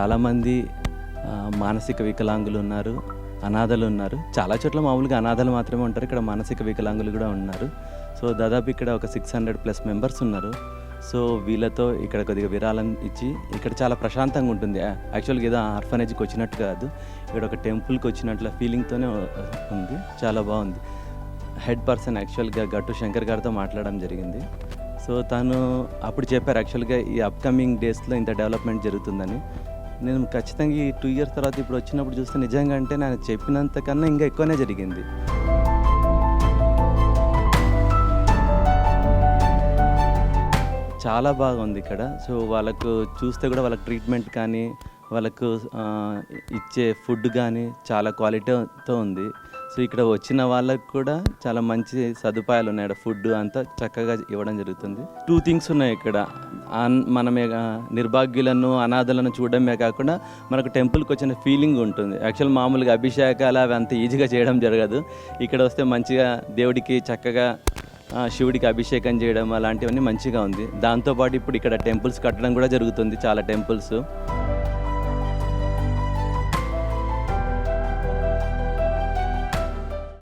చాలామంది మానసిక వికలాంగులు ఉన్నారు, అనాథలు ఉన్నారు. చాలా చోట్ల మామూలుగా అనాథలు మాత్రమే ఉంటారు, ఇక్కడ మానసిక వికలాంగులు కూడా ఉన్నారు. సో దాదాపు ఇక్కడ ఒక 600+ మెంబర్స్ ఉన్నారు. సో వీళ్ళతో ఇక్కడ కొద్దిగా విరాళం ఇచ్చి ఇక్కడ చాలా ప్రశాంతంగా ఉంటుంది. యాక్చువల్గా ఏదో ఆర్ఫనేజ్కి వచ్చినట్టు కాదు, ఇక్కడ ఒక టెంపుల్కి వచ్చినట్ల ఫీలింగ్తోనే ఉంది. చాలా బాగుంది. హెడ్ పర్సన్ యాక్చువల్గా గట్టు శంకర్ గారితో మాట్లాడడం జరిగింది. సో తను అప్పుడు చెప్పారు యాక్చువల్గా ఈ అప్కమింగ్ డేస్లో ఇంత డెవలప్మెంట్ జరుగుతుందని. నేను ఖచ్చితంగా ఈ 2 ఇయర్స్ తర్వాత ఇప్పుడు వచ్చినప్పుడు చూస్తే నిజంగా అంటే నేను చెప్పినంతకన్నా ఇంకా ఎక్కువనే జరిగింది. చాలా బాగుంది ఇక్కడ. సో వాళ్ళకు చూస్తే కూడా వాళ్ళకి ట్రీట్మెంట్ కానీ వాళ్ళకు ఇచ్చే ఫుడ్ కానీ చాలా క్వాలిటీతో ఉంది. సో ఇక్కడ వచ్చిన వాళ్ళకు కూడా చాలా మంచి సదుపాయాలు ఉన్నాయి. ఫుడ్ అంతా చక్కగా ఇవ్వడం జరుగుతుంది. 2 థింగ్స్ ఉన్నాయి ఇక్కడ. మనమే నిర్భాగ్యులను అనాథలను చూడడమే కాకుండా మనకు టెంపుల్కి వచ్చిన ఫీలింగ్ ఉంటుంది. యాక్చువల్ మామూలుగా అభిషేకాలు అవి అంత ఈజీగా చేయడం జరగదు. ఇక్కడ వస్తే మంచిగా దేవుడికి చక్కగా శివుడికి అభిషేకం చేయడం అలాంటివన్నీ మంచిగా ఉంది. దాంతోపాటు ఇప్పుడు ఇక్కడ టెంపుల్స్ కట్టడం కూడా జరుగుతుంది, చాలా టెంపుల్స్.